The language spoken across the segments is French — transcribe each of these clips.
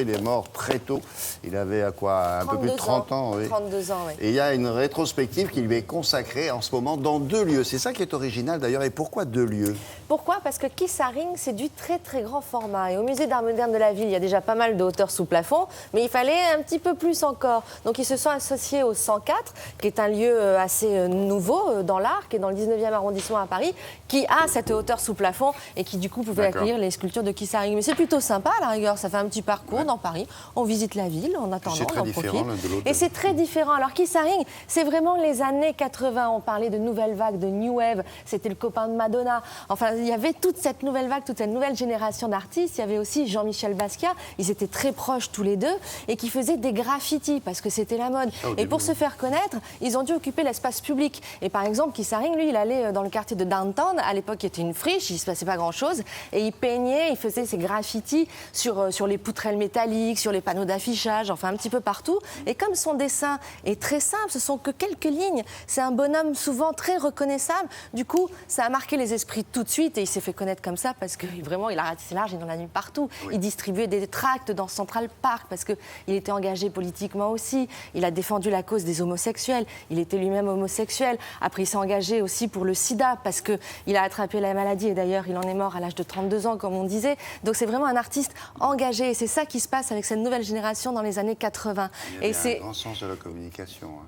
Il est mort très tôt. Il avait à quoi, un peu plus de 30 ans. Oui. 32 ans, oui. Et il y a une rétrospective qui lui est consacrée en ce moment dans 2 lieux. C'est ça qui est original d'ailleurs. Et pourquoi 2 lieux? Pourquoi? Parce que Keith Haring, c'est du très très grand format. Et au musée d'art moderne de la ville, il y a déjà pas mal de hauteurs sous plafond, mais il fallait un petit peu plus encore. Donc ils se sont associés au 104, qui est un lieu assez nouveau dans l'art, qui est dans le 19e arrondissement à Paris, qui a cette hauteur sous plafond et qui du coup pouvait accueillir les sculptures de Keith Haring. Mais c'est plutôt sympa à la rigueur, ça fait un petit parcours dans Paris. On visite la ville en attendant, c'est très différent l'un de l'autre. Et c'est très différent. Alors Keith Haring, c'est vraiment les années 80. On parlait de nouvelle vague, de New Wave. C'était le copain de Madonna. Enfin, il y avait toute cette nouvelle vague, toute cette nouvelle génération d'artistes. Il y avait aussi Jean-Michel Basquiat. Ils étaient très proches tous les deux et qui faisaient des graffitis parce que c'était la mode. Et pour se faire connaître, ils ont dû occuper l'espace public. Et par exemple, Keith Haring, lui, il allait dans le quartier de Downtown. À l'époque, qui était une friche, il ne se passait pas grand-chose. Et il peignait, il faisait ses graffitis sur les poutrelles métalliques, sur les panneaux d'affichage, enfin un petit peu partout. Et comme son dessin est très simple, ce sont que quelques lignes, c'est un bonhomme souvent très reconnaissable. Du coup, ça a marqué les esprits tout de suite et il s'est fait connaître comme ça parce que vraiment, il a ratissé large, il en a mis partout. Oui. Il distribuait des tracts dans Central Park parce qu'il était engagé politiquement aussi. Il a défendu la cause des homosexuels. Il était lui-même homosexuel. Après, il s'est engagé aussi pour le sida parce qu'il a attrapé la maladie et d'ailleurs, il en est mort à l'âge de 32 ans, comme on disait. Donc, c'est vraiment un artiste engagé et c'est ça qui se passe avec cette nouvelle génération dans les années 80. Il avait un grand sens de la communication. Hein.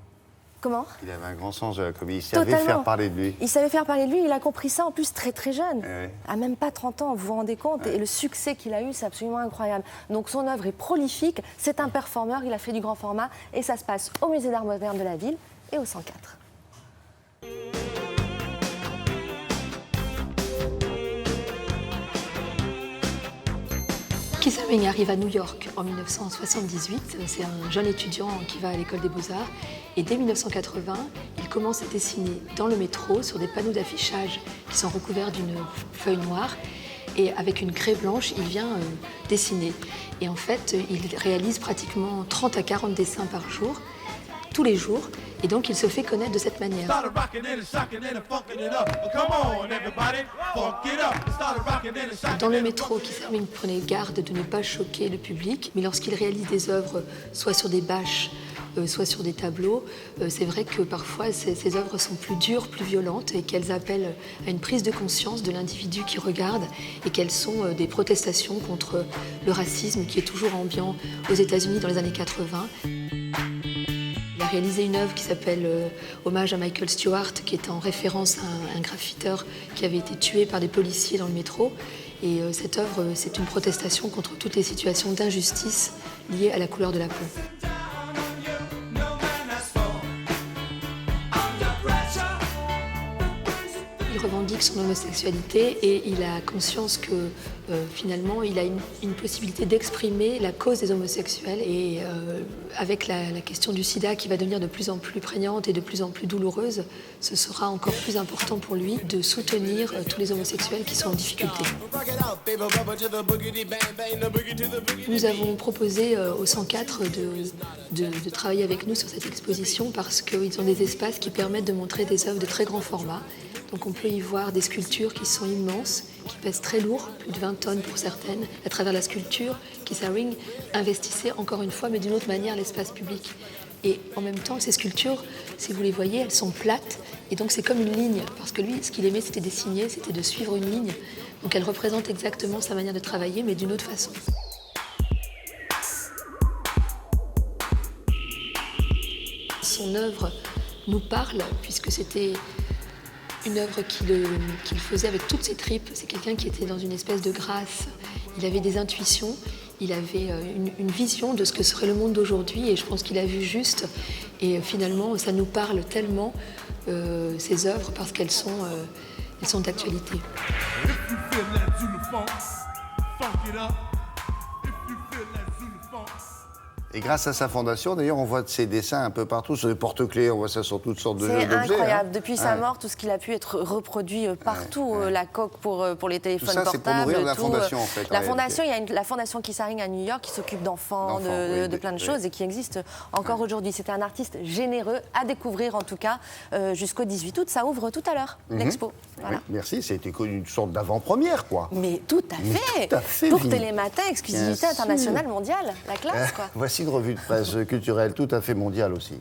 Comment? Il avait un grand sens de la communication. Il savait faire parler de lui. Il savait faire parler de lui. Il a compris ça en plus très très jeune. Oui. À même pas 30 ans, vous vous rendez compte? Et le succès qu'il a eu, c'est absolument incroyable. Donc son œuvre est prolifique. C'est un performeur. Il a fait du grand format. Et ça se passe au musée d'art moderne de la ville et au 104. Keith Haring arrive à New York en 1978. C'est un jeune étudiant qui va à l'école des Beaux-Arts. Et dès 1980, il commence à dessiner dans le métro sur des panneaux d'affichage qui sont recouverts d'une feuille noire. Et avec une craie blanche, il vient dessiner. Et en fait, il réalise pratiquement 30 à 40 dessins par jour, tous les jours. Et donc, il se fait connaître de cette manière. Dans le métro, Keith Haring prenait garde de ne pas choquer le public. Mais lorsqu'il réalise des œuvres, soit sur des bâches, soit sur des tableaux, c'est vrai que parfois, ces œuvres sont plus dures, plus violentes, et qu'elles appellent à une prise de conscience de l'individu qui regarde, et qu'elles sont des protestations contre le racisme qui est toujours ambiant aux États-Unis dans les années 80. Il a réalisé une œuvre qui s'appelle Hommage à Michael Stewart, qui est en référence à un graffiteur qui avait été tué par des policiers dans le métro. Et cette œuvre, c'est une protestation contre toutes les situations d'injustice liées à la couleur de la peau. Il revendique son homosexualité et il a conscience que finalement il a une possibilité d'exprimer la cause des homosexuels et avec la question du sida qui va devenir de plus en plus prégnante et de plus en plus douloureuse, ce sera encore plus important pour lui de soutenir tous les homosexuels qui sont en difficulté. Nous avons proposé au 104 de travailler avec nous sur cette exposition parce qu'ils ont des espaces qui permettent de montrer des œuvres de très grand format. Donc on peut y voir des sculptures qui sont immenses, qui pèsent très lourd, plus de 20 tonnes pour certaines. À travers la sculpture, Keith Haring investissait encore une fois, mais d'une autre manière, l'espace public. Et en même temps, ces sculptures, si vous les voyez, elles sont plates. Et donc c'est comme une ligne, parce que lui, ce qu'il aimait, c'était dessiner, c'était de suivre une ligne. Donc elle représente exactement sa manière de travailler, mais d'une autre façon. Son œuvre nous parle, puisque c'était une œuvre qu'il faisait avec toutes ses tripes. C'est quelqu'un qui était dans une espèce de grâce. Il avait des intuitions, il avait une vision de ce que serait le monde d'aujourd'hui et je pense qu'il a vu juste. Et finalement, ça nous parle tellement, ces œuvres, parce qu'elles sont d'actualité. Et grâce à sa fondation, d'ailleurs, on voit ses dessins un peu partout, sur les porte-clés, on voit ça sur toutes sortes d'objets. C'est incroyable. Hein. Depuis sa mort, tout ce qu'il a pu être reproduit partout, la coque pour les téléphones tout ça, portables. c'est pour nourrir la tout, fondation, en fait. La fondation, il y a la fondation Kissaring à New York qui s'occupe d'enfants, de plein de choses et qui existe encore aujourd'hui. C'était un artiste généreux à découvrir, en tout cas, jusqu'au 18 août. Ça ouvre tout à l'heure, l'expo. Voilà. Oui, merci, c'était une sorte d'avant-première, quoi. Mais tout à fait. Tout à fait, Pour Vini. Télématin, exclusivité Bien sûr. internationale, mondiale. La classe, quoi. Voici une revue de presse culturelle tout à fait mondiale aussi.